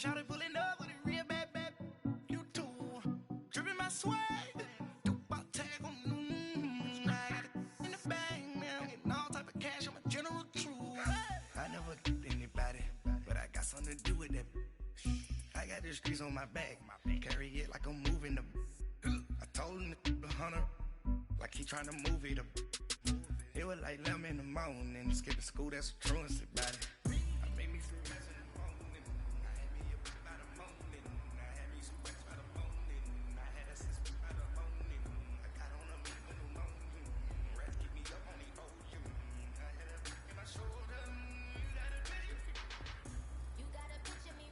shawty pulling up with a real bad, bad. You too. Dripping my swag. Dupe tag on. I got it in the bag, man. I'm getting all type of cash. I'm a general true. I never get anybody, but I got something to do with that. I got the streets on my back. Carry it like I'm moving them. I told him to 100, like he trying to move it up. It was like 11 in the morning. Skipping school, that's a truancy about it. I made me some rest in the morning. I had me up by the morning. I had me some rest by the morning. I had a sister by the morning. I got on a meat in the morning. Rest keep me up on the ocean. I had a brick in my shoulder. You gotta picture me.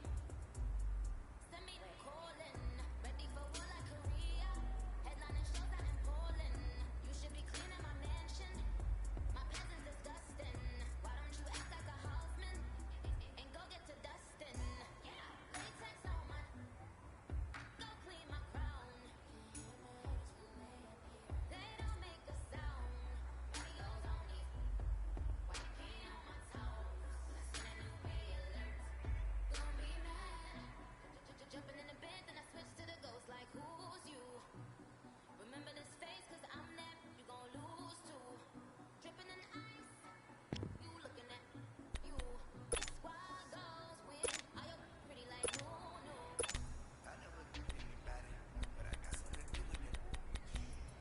Send me the calling. Ready for war like Korea. Headlining shows out in Poland. You should be cleaning my mansion. My pants is disgusting. Why don't you act like a houseman and go get to dusting? Yeah, latex on my. Go clean my crown. They don't make a sound. Radios on me. White paint on my toes. Send a new ray alert. Gonna be mad. Jumping in the bed, then I switch to the ghost. Like who's you? Remember this face, cause I'm that. You gon' lose too. Dripping in ice. You looking at you. Squad goes with. Are you pretty like no, no? I never get anybody, but I got something to do with it.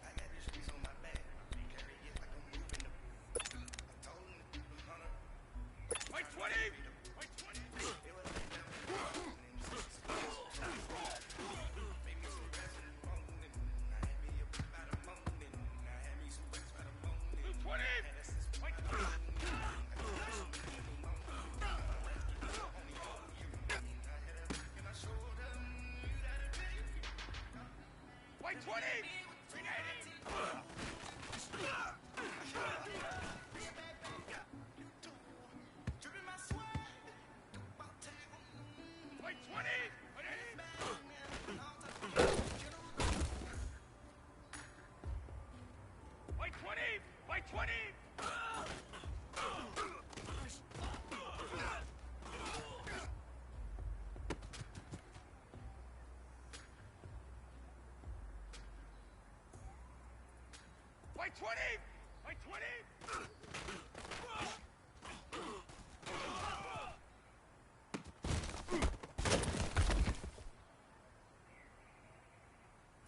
I got the streets on my back. Carry it like I'm moving them. I told him to 100. White 20! White 20! It was like 11 in the morning. Made me some rest in the morning. I had me up by the morning. I had me some rest by the morning. Blue 20! I had a sister by White the 20! morning. I got some meat in the morning. Rest keep me up on the ocean. I had a brick in my shoulder. You gotta be. White 20! 390! You too. Dripping my swag. Dupe tag on. White 20! 180! White 20! White 20! White 20! White 20!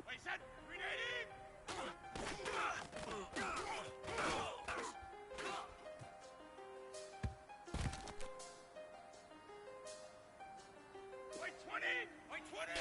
Wait, set! 380! White 20! White 20!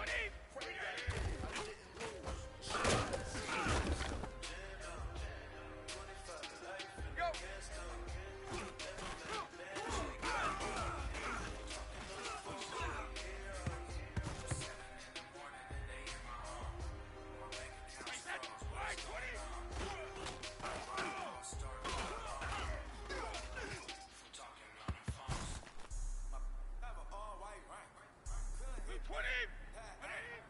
20! Grenade! Go! I said, white 20! Blue 20! Grenade!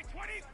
White 20!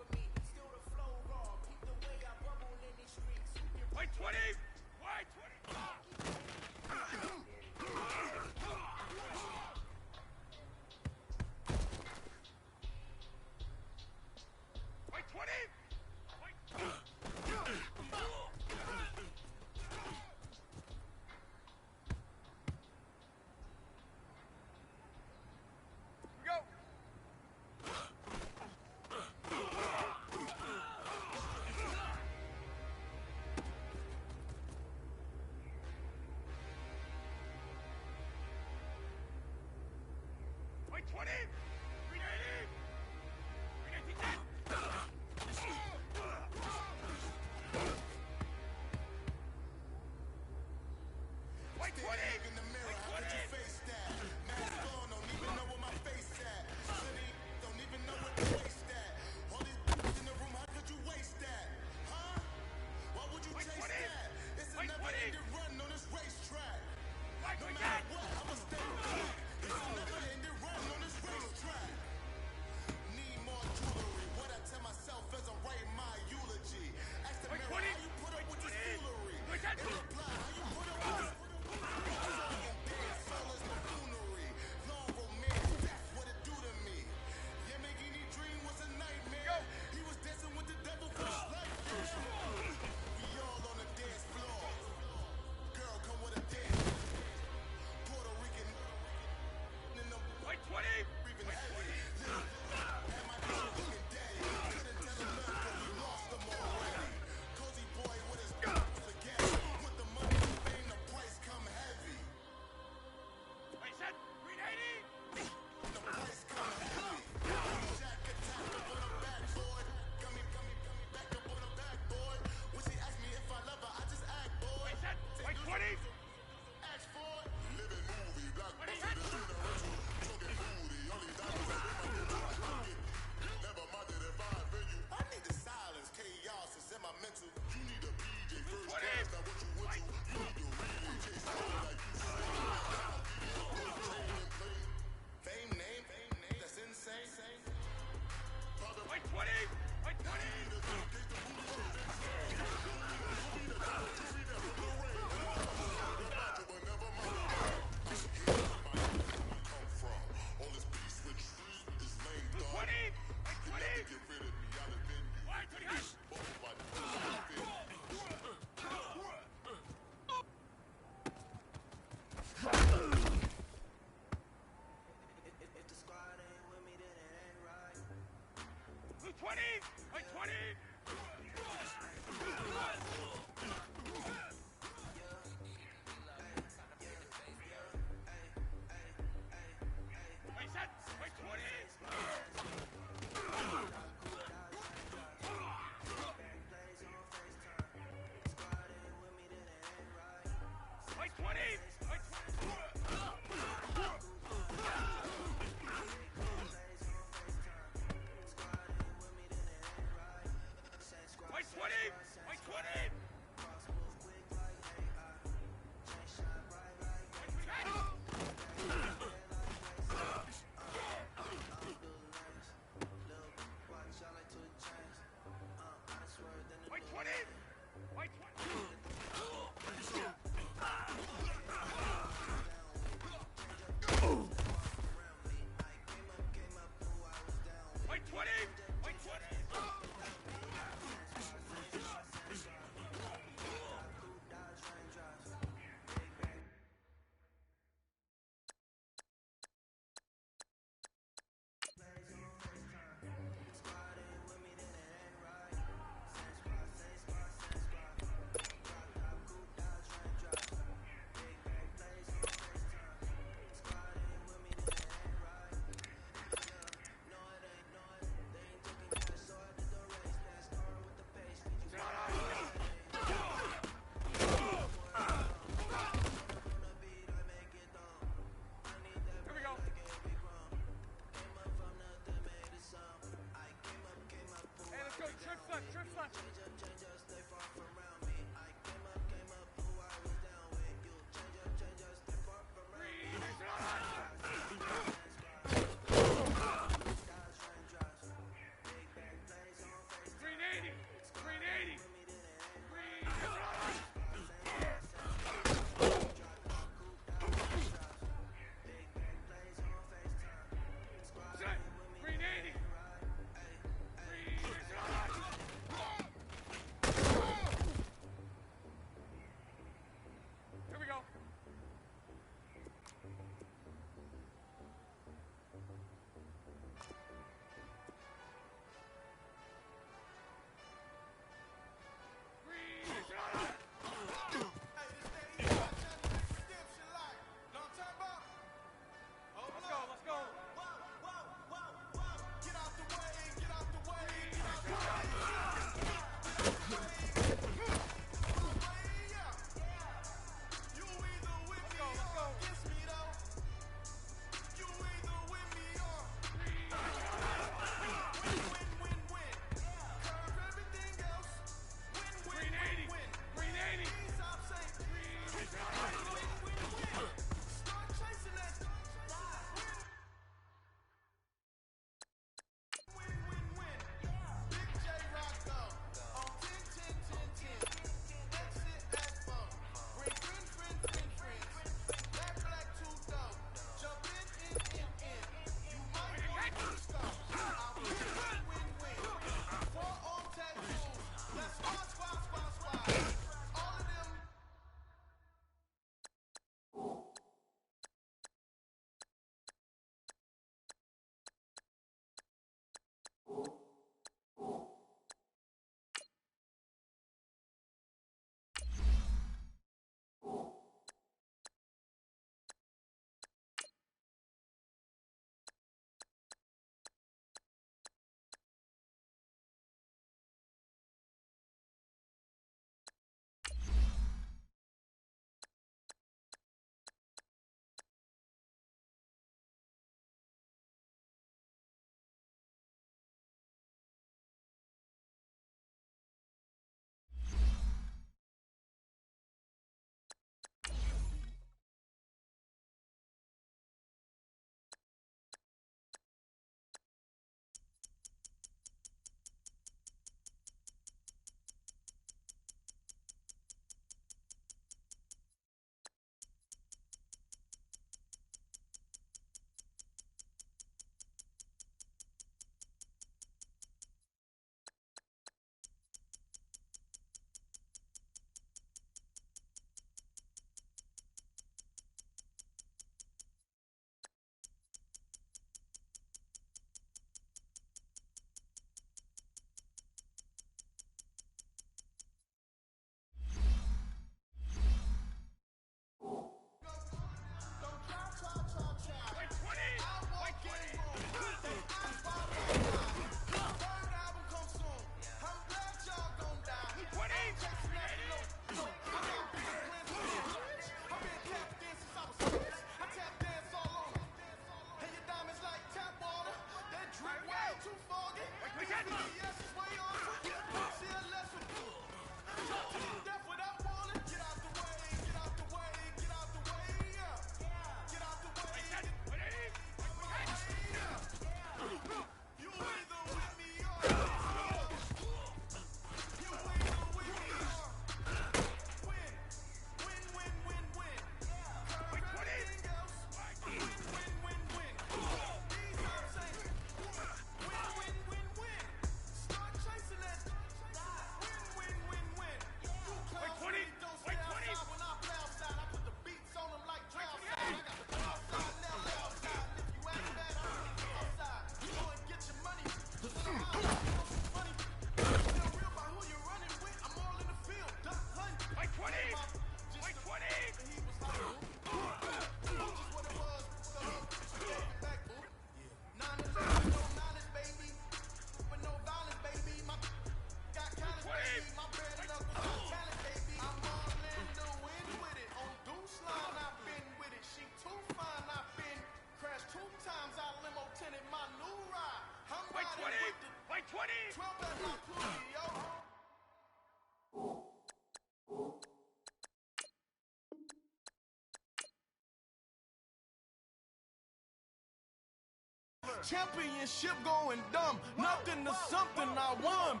Championship going dumb. Nothing to something I won.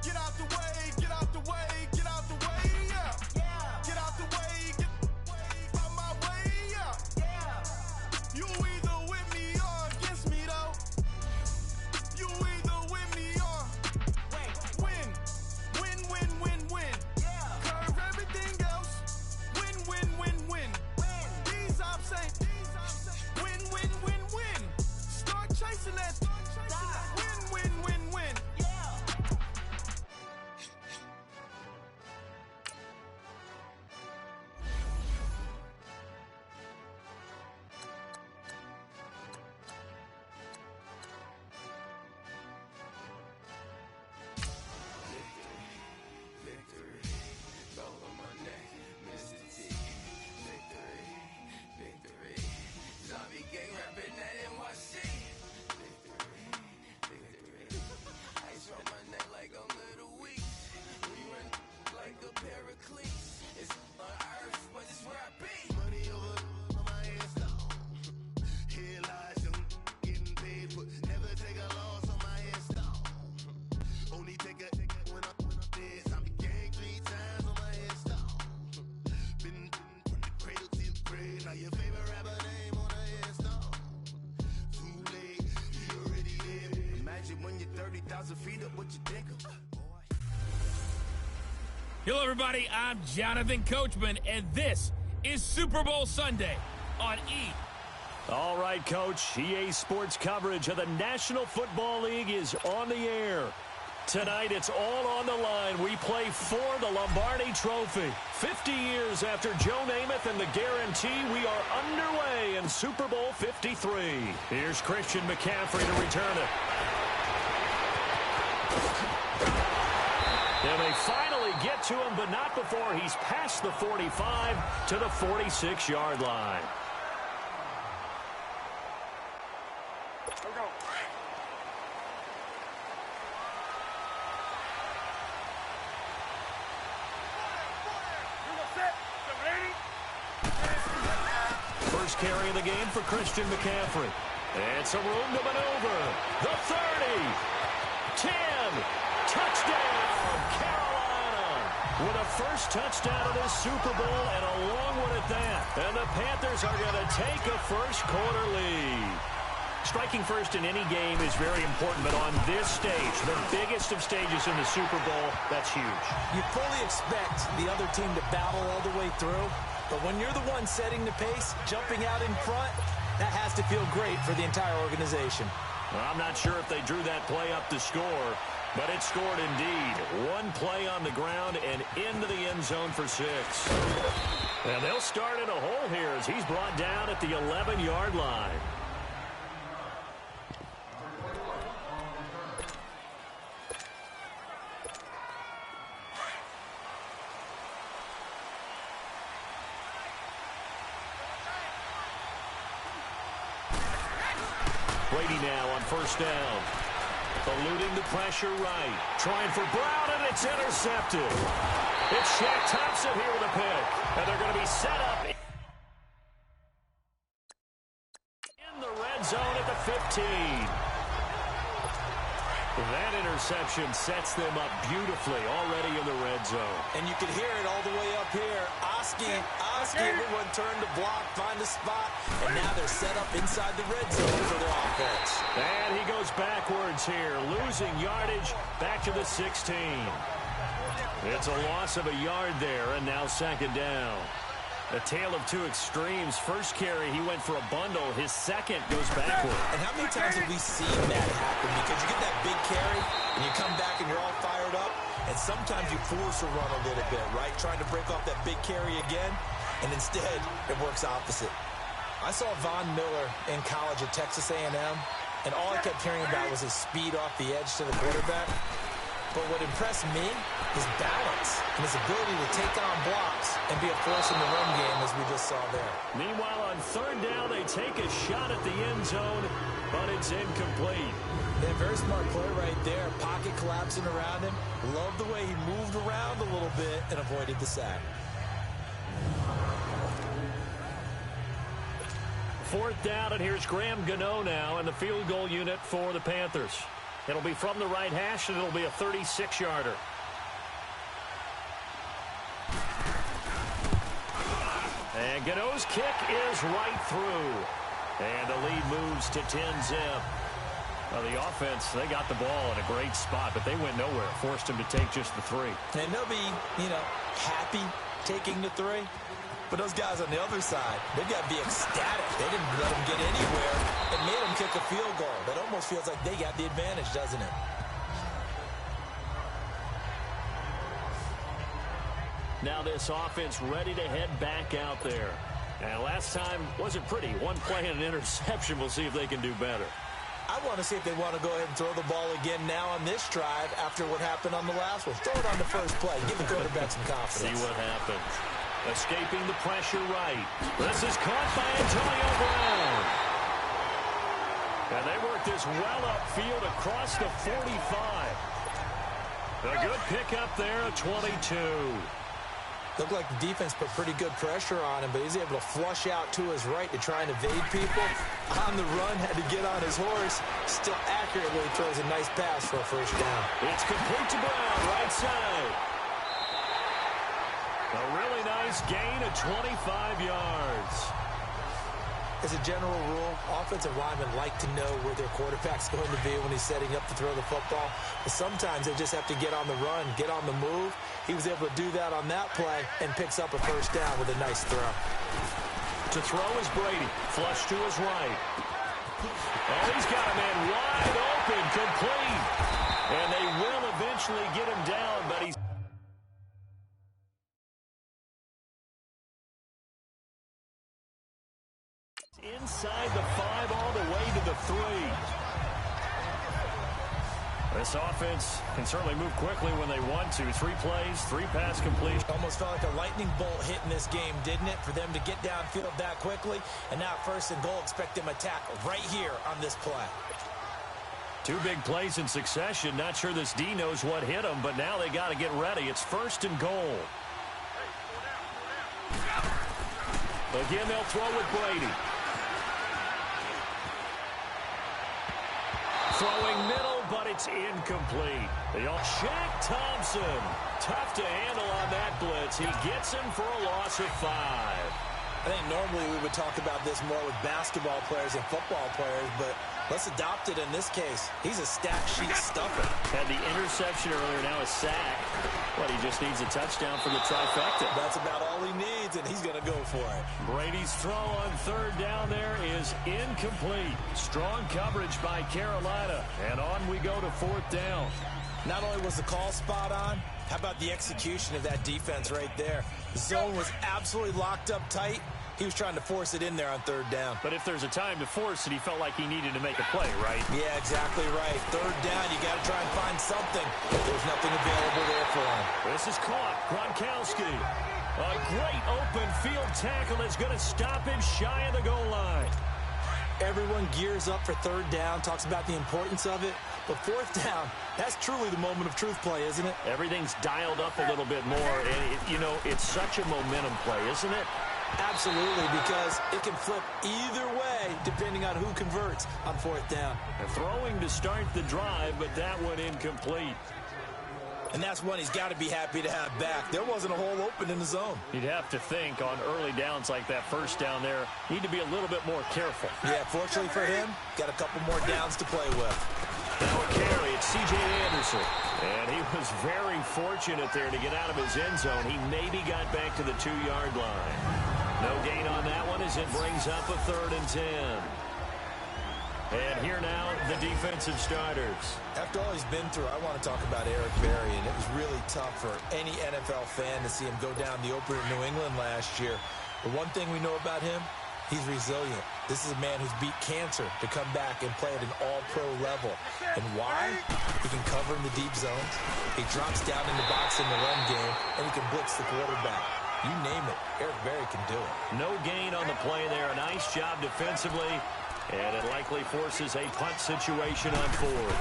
Get out the way, get out the way, get out the way, yeah. Get out the way, get out my way, yeah. You either with me or against me, though. You either with me or win. Win, win, win, win. Curve everything else. Win, win, win, win. These ops ain't win, win, win, win. Start chasing that. Win, win, win, win. Hello, everybody. I'm Jonathan Coachman, and this is Super Bowl Sunday on E! All right, Coach. EA Sports coverage of the National Football League is on the air. Tonight, it's all on the line. We play for the Lombardi Trophy. 50 years after Joe Namath and the guarantee, we are underway in Super Bowl 53. Here's Christian McCaffrey to return it. And they finally get to him, but not before he's past the 45 to the 46-yard line. First carry of the game for Christian McCaffrey. And some room to maneuver. The 30. 10. Touchdown, Carolina. With a first touchdown of this Super Bowl and a long one at that. And the Panthers are going to take a first-quarter lead. Striking first in any game is very important, but on this stage, the biggest of stages in the Super Bowl, that's huge. You fully expect the other team to battle all the way through, but when you're the one setting the pace, jumping out in front, that has to feel great for the entire organization. Well, I'm not sure if they drew that play up to score, but it scored indeed. One play on the ground and into the end zone for 6. And they'll start in a hole here as he's brought down at the 11-yard line. Brady now on first down. Eluding the pressure right. Trying for Brown, and it's intercepted. It's Shaq Thompson here with a pick. And they're going to be set up in the red zone at the 15. That interception sets them up beautifully already in the red zone. And you can hear it all the way up here. Oski, everyone turned to block, find a spot, and now they're set up inside the red zone for their offense. And he goes backwards here, losing yardage back to the 16. It's a loss of a yard there, and now second down. A tale of two extremes. First carry, he went for a bundle. His second goes backward. And how many times have we seen that happen? Because you get that big carry, and you come back and you're all fired up, and sometimes you force a run a little bit, right? Trying to break off that big carry again, and instead it works opposite. I saw Von Miller in college at Texas A&M, and all I kept hearing about was his speed off the edge to the quarterback. But what impressed me, his balance and his ability to take on blocks and be a force in the run game, as we just saw there. Meanwhile, on third down, they take a shot at the end zone, but it's incomplete. Yeah, very smart play right there. Pocket collapsing around him. Love the way he moved around a little bit and avoided the sack. 4th down, and here's Graham Gano now in the field goal unit for the Panthers. It'll be from the right hash, and it'll be a 36-yarder. And Gano's kick is right through. And the lead moves to 10-zip. Well, the offense, they got the ball in a great spot, but they went nowhere. Forced him to take just the 3. And they'll be, happy taking the 3. But those guys on the other side, they've got to be ecstatic. They didn't let them get anywhere and made them kick a field goal. That almost feels like they got the advantage, doesn't it? Now this offense ready to head back out there. And last time wasn't pretty. One play and an interception. We'll see if they can do better. I want to see if they want to go ahead and throw the ball again now on this drive after what happened on the last one. Throw it on the first play. Give the quarterback some confidence. See what happens. Escaping the pressure right. This is caught by Antonio Brown. And they work this well upfield across the 45. A good pickup there at 22. Looked like the defense put pretty good pressure on him, but he's able to flush out to his right to try and evade people. On the run, had to get on his horse. Still accurately throws a nice pass for a first down. It's complete to Brown, right side. A really nice gain of 25 yards. As a general rule, offensive linemen like to know where their quarterback's going to be when he's setting up to throw the football. But sometimes they just have to get on the run, get on the move. He was able to do that on that play and picks up a first down with a nice throw. To throw is Brady. Flush to his right. And he's got a man wide open, complete. And they will eventually get him down, but he's inside the 5 all the way to the 3. This offense can certainly move quickly when they want to. 3 plays, 3 pass completions. Almost felt like a lightning bolt hit in this game, didn't it? For them to get downfield that quickly. And now 1st and goal, expect them to tackle right here on this play. 2 big plays in succession. Not sure this D knows what hit them, but now they got to get ready. It's 1st and goal. Again, they'll throw with Brady. Throwing middle, but it's incomplete. Shaq Thompson. Tough to handle on that blitz. He gets him for a loss of 5. I think normally we would talk about this more with basketball players and football players, but let's adopt it in this case. He's a stat sheet stuffer. Had the interception earlier, now a sack. But he just needs a touchdown for the trifecta. That's about all he needs, and he's going to go for it. Brady's throw on 3rd down there is incomplete. Strong coverage by Carolina. And on we go to 4th down. Not only was the call spot on, how about the execution of that defense right there? The zone was absolutely locked up tight. He was trying to force it in there on 3rd down. But if there's a time to force it, he felt like he needed to make a play, right? Yeah, exactly right. 3rd down, you got to try and find something. There's nothing available there for him. This is caught. Gronkowski. A great open field tackle that's going to stop him shy of the goal line. Everyone gears up for 3rd down, talks about the importance of it. But 4th down, that's truly the moment of truth play, isn't it? Everything's dialed up a little bit more. And, it's such a momentum play, isn't it? Absolutely, because it can flip either way depending on who converts on 4th down. And throwing to start the drive, but that one incomplete. And that's one he's got to be happy to have back. There wasn't a hole open in the zone. You'd have to think on early downs like that 1st down there, need to be a little bit more careful. Yeah, fortunately for him, got a couple more downs to play with. Now a carry, it's C.J. Anderson. And he was very fortunate there to get out of his end zone. He maybe got back to the 2-yard line. No gain on that one as it brings up a 3rd and 10. And here now, the defensive starters. After all he's been through, I want to talk about Eric Berry, and it was really tough for any NFL fan to see him go down the opener in New England last year. But one thing we know about him, he's resilient. This is a man who's beat cancer to come back and play at an all-pro level. And why? He can cover in the deep zones. He drops down in the box in the run game, and he can blitz the quarterback. You name it, Eric Berry can do it. No gain on the play there. A nice job defensively, and it likely forces a punt situation on 4th.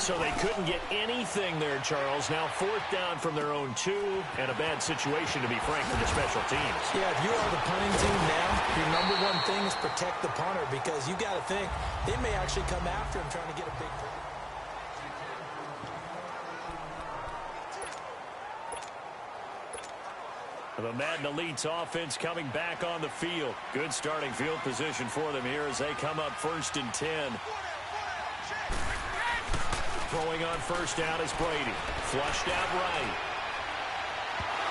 So they couldn't get anything there, Charles. Now 4th down from their own 2, and a bad situation, to be frank, for the special teams. Yeah, if you are the punting team now, your number one thing is protect the punter, because you got to think they may actually come after him trying to get a big play. The Madden Elites offense coming back on the field. Good starting field position for them here as they come up 1st and 10. Throwing on 1st down is Brady. Flushed out right.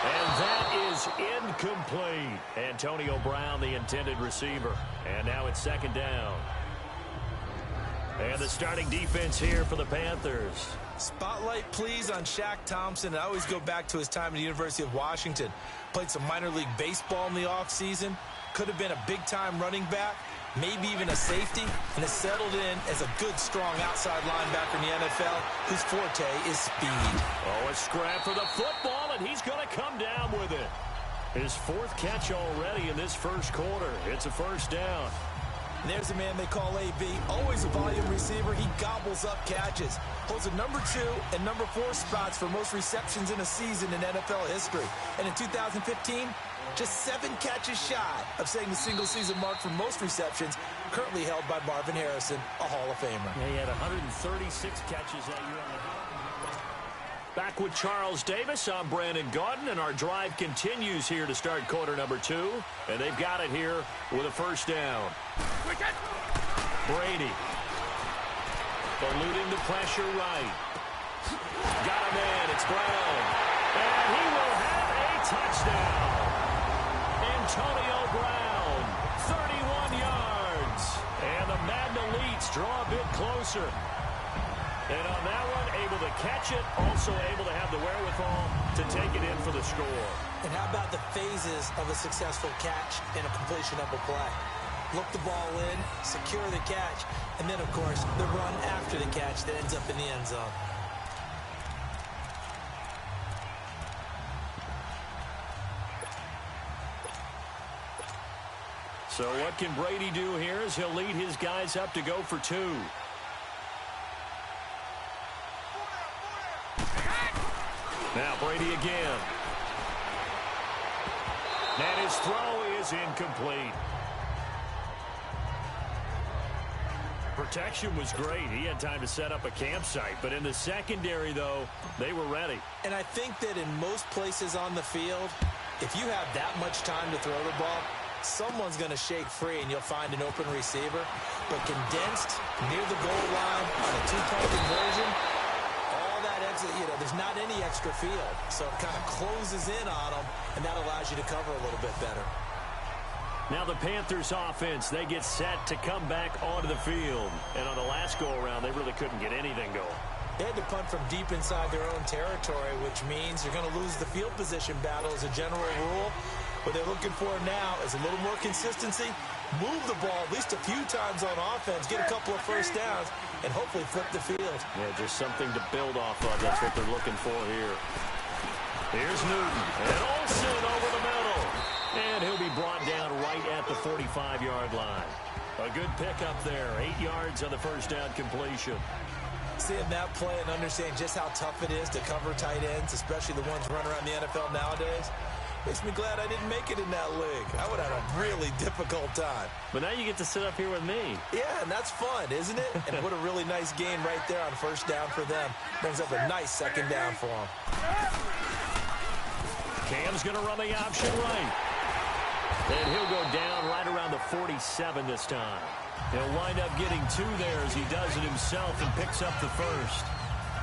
And that is incomplete. Antonio Brown, the intended receiver. And now it's 2nd down. And the starting defense here for the Panthers. Spotlight, please, on Shaq Thompson. I always go back to his time at the University of Washington. Played some minor league baseball in the offseason. Could have been a big-time running back, maybe even a safety, and has settled in as a good, strong outside linebacker in the NFL whose forte is speed. Oh, a scrap for the football, and he's going to come down with it. His 4th catch already in this 1st quarter. It's a 1st down. And there's a man they call AB, always a volume receiver. He gobbles up catches. Holds a number 2 and number 4 spots for most receptions in a season in NFL history. And in 2015, just 7 catches shy of setting the single-season mark for most receptions, currently held by Marvin Harrison, a Hall of Famer. Yeah, he had 136 catches that year on the ground. Back with Charles Davis, I'm Brandon Gaudin, and our drive continues here to start quarter number 2. And they've got it here with a 1st down. Brady. Eluding the pressure right. Got a man, it's Brown. And he will have a touchdown. Antonio Brown, 31 yards. And the Madden Elites draw a bit closer. And on that one, able to catch it, also able to have the wherewithal to take it in for the score. And how about the phases of a successful catch and a completion of a play? Look the ball in, secure the catch, and then, of course, the run after the catch that ends up in the end zone. So what can Brady do here as he'll lead his guys up to go for 2. Now Brady again. And his throw is incomplete. Protection was great. He had time to set up a campsite. But in the secondary, though, they were ready. And I think that in most places on the field, if you have that much time to throw the ball, someone's going to shake free and you'll find an open receiver. But condensed near the goal line on a 2-point conversion, all that extra, there's not any extra field. So it kind of closes in on them, and that allows you to cover a little bit better. Now the Panthers offense, they get set to come back onto the field. And on the last go-around, they really couldn't get anything going. They had to punt from deep inside their own territory, which means you're going to lose the field position battle as a general rule. What they're looking for now is a little more consistency, move the ball at least a few times on offense, get a couple of 1st downs, and hopefully flip the field. Yeah, just something to build off of. That's what they're looking for here. Here's Newton, and Olsen over the middle. And he'll be brought down right at the 45-yard line. A good pickup there, 8 yards on the 1st down completion. Seeing that play and understand just how tough it is to cover tight ends, especially the ones running around the NFL nowadays, makes me glad I didn't make it in that league. I would have a really difficult time. But now you get to sit up here with me. Yeah, and that's fun, isn't it? And what a really nice game right there on 1st down for them. Brings up a nice 2nd down for them. Cam's going to run the option right. And he'll go down right around the 47 this time. He'll wind up getting 2 there as he does it himself and picks up the 1st.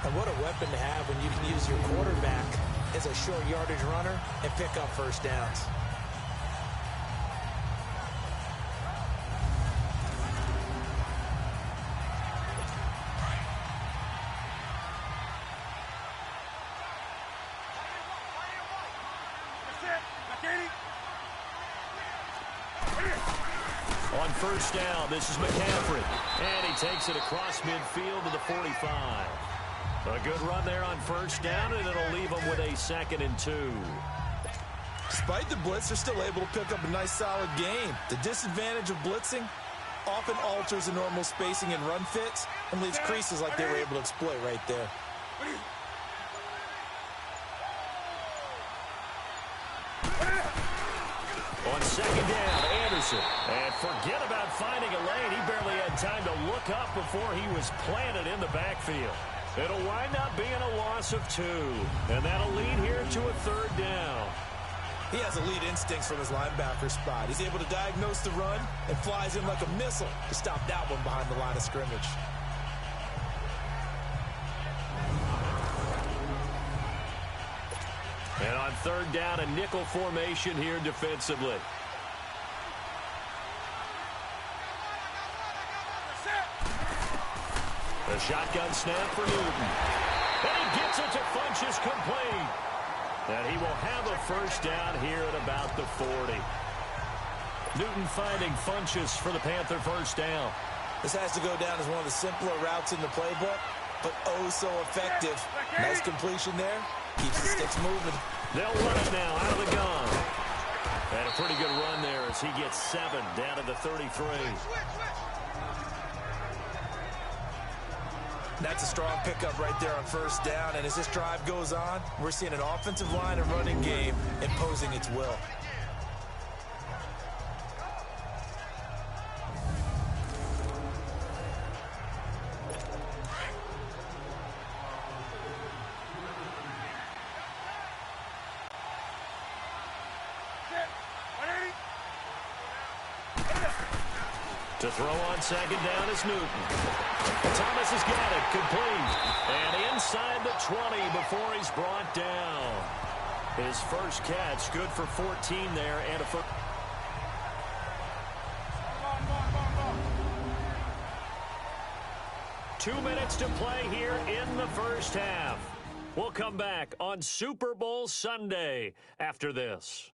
And what a weapon to have when you can use your quarterback as a short yardage runner and pick up 1st downs. On 1st down, this is McCaffrey. And he takes it across midfield to the 45. A good run there on 1st down, and it'll leave them with a 2nd and 2. Despite the blitz, they're still able to pick up a nice, solid game. The disadvantage of blitzing, often alters the normal spacing and run fits and leaves creases like they were able to exploit right there. On second down, Anderson. And forget about finding a lane. He barely had time to look up before he was planted in the backfield. It'll wind up being a loss of 2. And that'll lead here to a third down. He has elite instincts from his linebacker spot. He's able to diagnose the run and flies in like a missile to stop that one behind the line of scrimmage. And on third down, a nickel formation here defensively. The shotgun snap for Newton. And he gets it to Funchess complete. And he will have a first down here at about the 40. Newton finding Funchess for the Panther first down. This has to go down as one of the simpler routes in the playbook, but oh so effective. Nice completion there. Keeps the sticks moving. They'll run it now out of the gun. And a pretty good run there as he gets 7 down to the 33. That's a strong pickup right there on first down. And as this drive goes on, we're seeing an offensive line and running game imposing its will. To throw on second down is Newton. Thomas has got it, complete. And inside the 20 before he's brought down. His first catch, good for 14 there, and a first. Two minutes to play here in the first half. We'll come back on Super Bowl Sunday after this.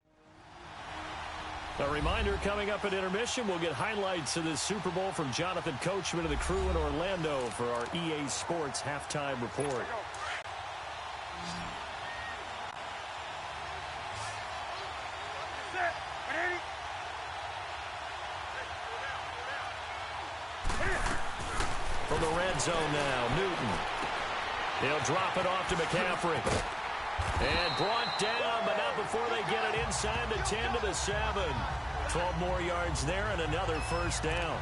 A reminder, coming up at intermission, we'll get highlights of this Super Bowl from Jonathan Coachman and the crew in Orlando for our EA Sports halftime report. From the red zone now, Newton. He'll drop it off to McCaffrey. And brought down, but not before they get it inside the 10 to the 7. 12 more yards there and another first down.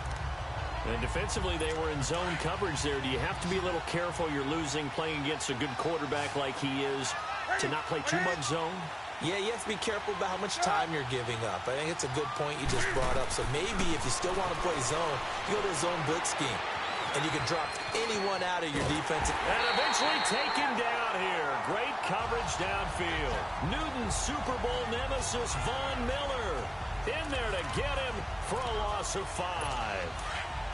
And defensively, they were in zone coverage there. Do you have to be a little careful? You're losing, playing against a good quarterback like he is, to not play too much zone? Yeah, you have to be careful about how much time you're giving up. I think it's a good point you just brought up. So maybe if you still want to play zone, you go to a zone blitz scheme. And you can drop anyone out of your defense. And eventually taken down here. Great coverage downfield. Newton's Super Bowl nemesis, Von Miller, in there to get him for a loss of 5.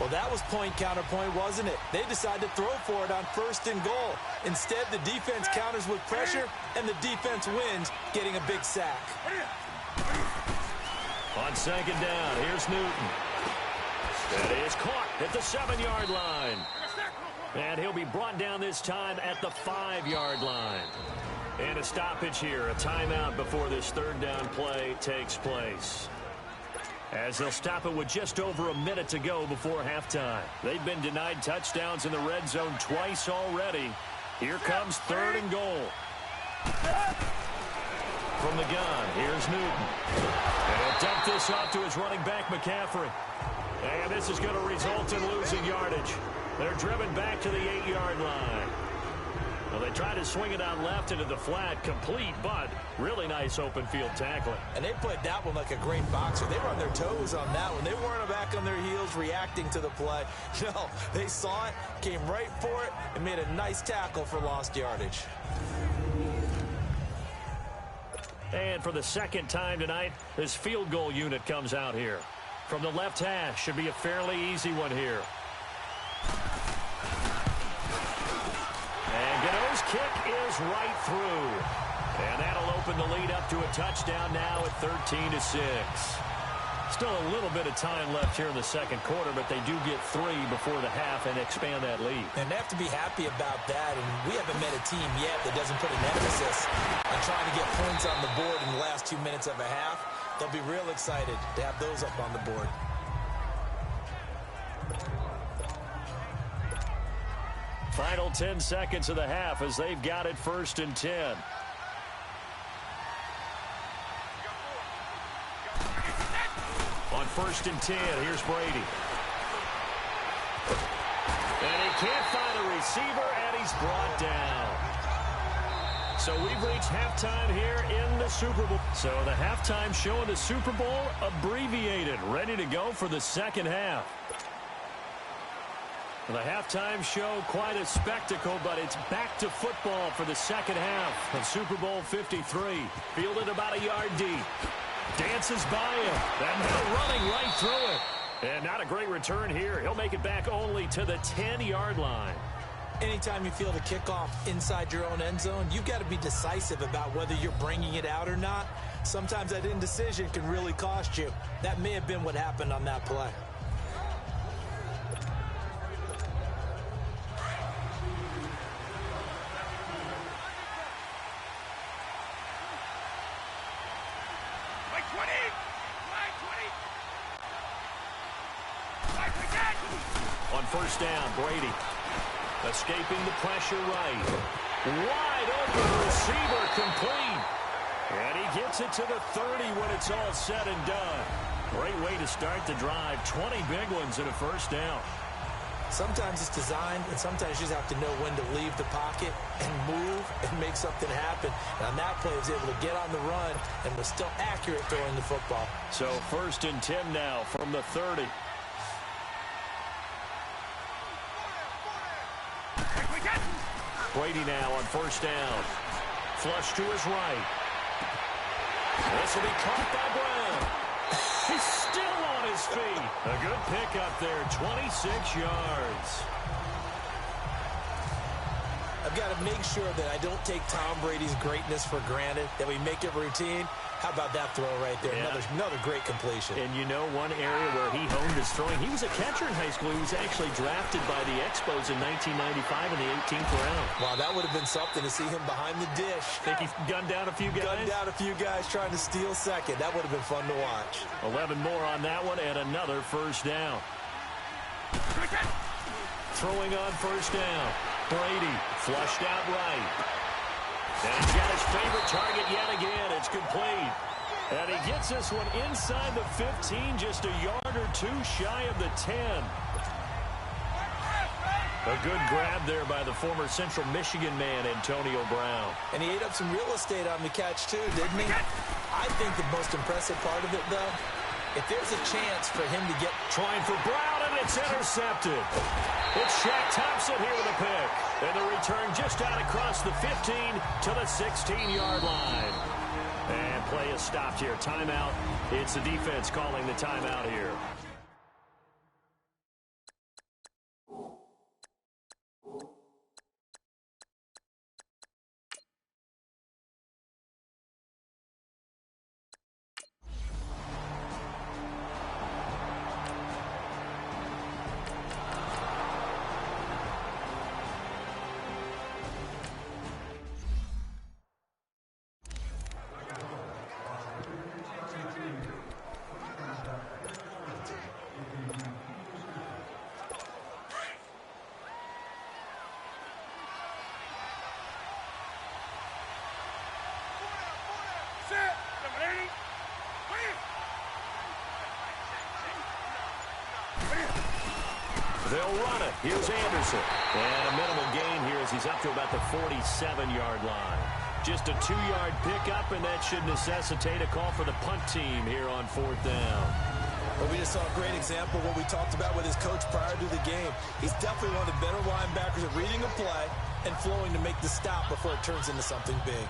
Well, that was point counterpoint, wasn't it? They decided to throw for it on first and goal. Instead, the defense counters with pressure, and the defense wins, getting a big sack. On second down, here's Newton. And he is caught at the 7-yard line. And he'll be brought down this time at the 5-yard line. And a stoppage here, a timeout before this third down play takes place. As they'll stop it with just over a minute to go before halftime. They've been denied touchdowns in the red zone twice already. Here comes third and goal. From the gun, here's Newton. And he'll dump this off to his running back, McCaffrey. And this is going to result in losing yardage. They're driven back to the 8-yard line. Well, they tried to swing it out left into the flat, complete, but really nice open field tackling. And they played that one like a great boxer. They were on their toes on that one. They weren't back on their heels reacting to the play. No, they saw it, came right for it, and made a nice tackle for lost yardage. And for the second time tonight, this field goal unit comes out here. From the left hash, should be a fairly easy one here. And Gano's kick is right through. And that'll open the lead up to a touchdown now at 13-6. Still a little bit of time left here in the second quarter, but they do get 3 before the half and expand that lead. And they have to be happy about that. And we haven't met a team yet that doesn't put an emphasis on trying to get points on the board in the last 2 minutes of a half. They'll be real excited to have those up on the board. Final 10 seconds of the half as they've got it 1st and 10. On 1st and 10, here's Brady. And he can't find a receiver, and he's brought down. So we've reached halftime here in the Super Bowl. So the halftime show in the Super Bowl abbreviated, ready to go for the second half. The halftime show, quite a spectacle, but it's back to football for the second half of Super Bowl 53. Fielded about a yard deep. Dances by him, and now running right through it. And not a great return here. He'll make it back only to the 10-yard line. Anytime you field a kickoff inside your own end zone, you've got to be decisive about whether you're bringing it out or not. Sometimes that indecision can really cost you. That may have been what happened on that play. On 1st down, Brady escaping the pressure right. Wide open receiver complete. And he gets it to the 30 when it's all said and done. Great way to start the drive. 20 big ones in a 1st down. Sometimes it's designed, and sometimes you just have to know when to leave the pocket and move and make something happen. And on that play, he was able to get on the run and was still accurate throwing the football. So 1st and 10 now from the 30. Brady now on 1st down. Flush to his right. This will be caught by Brown. He's still on his feet. A good pickup there, 26 yards. I've got to make sure that I don't take Tom Brady's greatness for granted, that we make it routine. How about that throw right there? Yeah. Another great completion. And you know one area where he honed his throwing, he was a catcher in high school. He was actually drafted by the Expos in 1995 in the 18th round. Wow, that would have been something to see him behind the dish. Think he gunned down a few guys? Gunned down a few guys trying to steal second. That would have been fun to watch. 11 more on that one and another 1st down. Throwing on 1st down. Brady flushed out right. And he's got his favorite target yet again. It's complete. And he gets this one inside the 15, just a yard or two shy of the 10. A good grab there by the former Central Michigan man, Antonio Brown. And he ate up some real estate on the catch, too, didn't he? I think the most impressive part of it, though, if there's a chance for him to get... Trying for Brown, and it's intercepted. It's Shaq Thompson here with a pick. And the return just out across the 15 to the 16-yard line. And play is stopped here. Timeout. It's the defense calling the timeout here. They'll run it. Here's Anderson. And a minimal gain here as he's up to about the 47-yard line. Just a 2-yard pickup, and that should necessitate a call for the punt team here on 4th down. Well, we just saw a great example of what we talked about with his coach prior to the game. He's definitely one of the better linebackers at reading a play and flowing to make the stop before it turns into something big.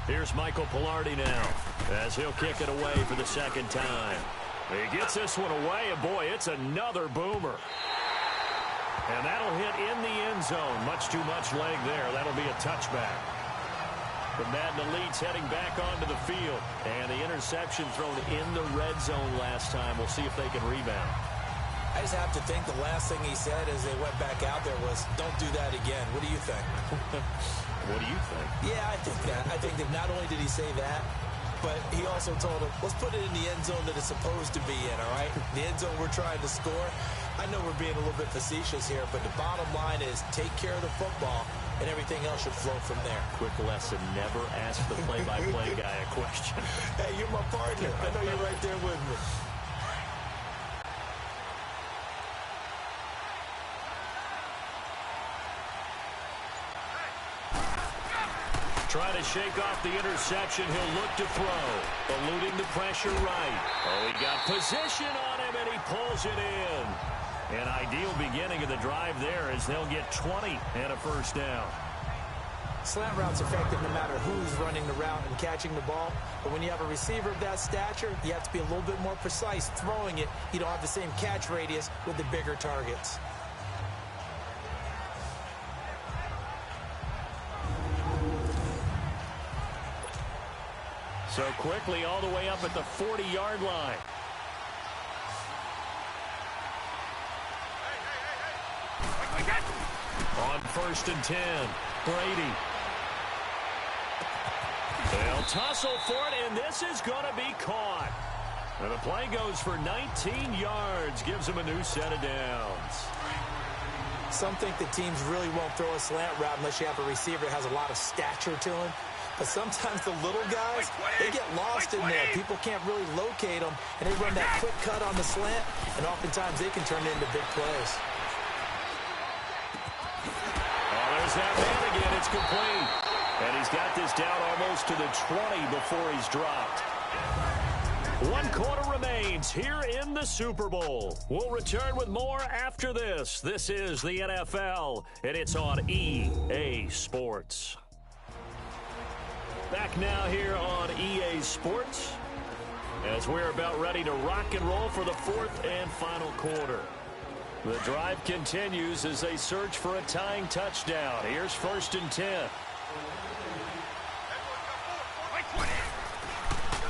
Here's Michael Pilardi now as he'll kick it away for the second time. He gets this one away, and boy, it's another boomer. And that'll hit in the end zone. Much too much leg there. That'll be a touchback. The Madden Elites heading back onto the field. And the interception thrown in the red zone last time. We'll see if they can rebound. I just have to think the last thing he said as they went back out there was, don't do that again. What do you think? What do you think? Yeah, I think that. I think that not only did he say that, but he also told him, let's put it in the end zone that it's supposed to be in, all right? The end zone we're trying to score. I know we're being a little bit facetious here, but the bottom line is take care of the football, and everything else should flow from there. Quick lesson, never ask the play-by-play guy a question. Hey, you're my partner. I know you're right there with me. Trying to shake off the interception. He'll look to throw. Eluding the pressure right. Oh, he got position on him, and he pulls it in. An ideal beginning of the drive there as they'll get 20 and a first down. Slant route's effective no matter who's running the route and catching the ball. But when you have a receiver of that stature, you have to be a little bit more precise throwing it. You don't have the same catch radius with the bigger targets. So quickly all the way up at the 40-yard line. On 1st and 10, Brady. They'll tussle for it, and this is going to be caught. And the play goes for 19 yards, gives them a new set of downs. Some think the teams really won't throw a slant route unless you have a receiver that has a lot of stature to him. But sometimes the little guys, they get lost in there. People can't really locate them, and they run that quick cut on the slant, and oftentimes they can turn it into big plays. Oh, there's that man again. It's complete. And he's got this down almost to the 20 before he's dropped. 1 quarter remains here in the Super Bowl. We'll return with more after this. This is the NFL, and it's on EA Sports. Back now here on EA Sports as we're about ready to rock and roll for the 4th and final quarter. The drive continues as they search for a tying touchdown. Here's 1st and 10.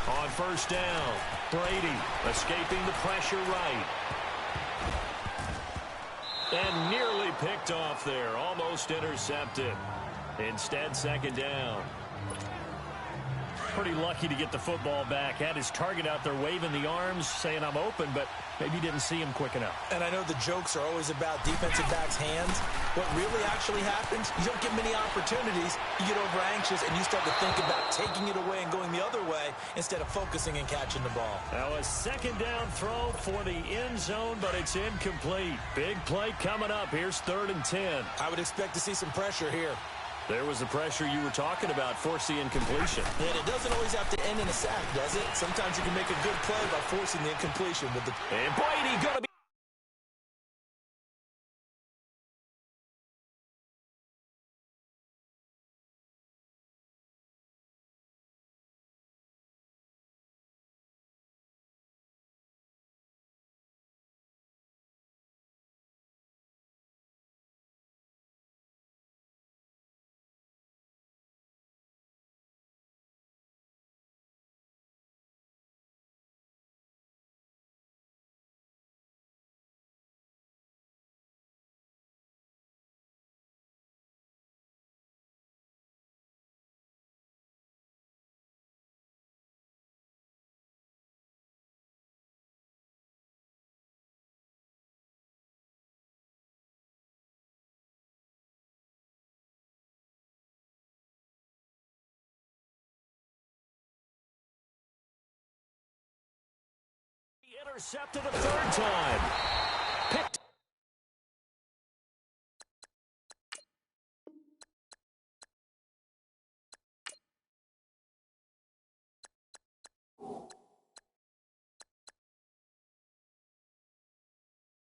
On 1st down, Brady escaping the pressure right. And nearly picked off there, almost intercepted. Instead, 2nd down. Pretty lucky to get the football back. Had his target out there waving the arms, saying I'm open, but maybe didn't see him quick enough. And I know the jokes are always about defensive backs' hands. What really actually happens, you don't get many opportunities. You get over anxious, and you start to think about taking it away and going the other way instead of focusing and catching the ball. Now a 2nd down throw for the end zone, but it's incomplete. Big play coming up. Here's 3rd and 10. I would expect to see some pressure here. There was the pressure you were talking about, force the incompletion. And it doesn't always have to end in a sack, does it? Sometimes you can make a good play by forcing the incompletion. With the And Brady going to be... Intercepted a 3rd time.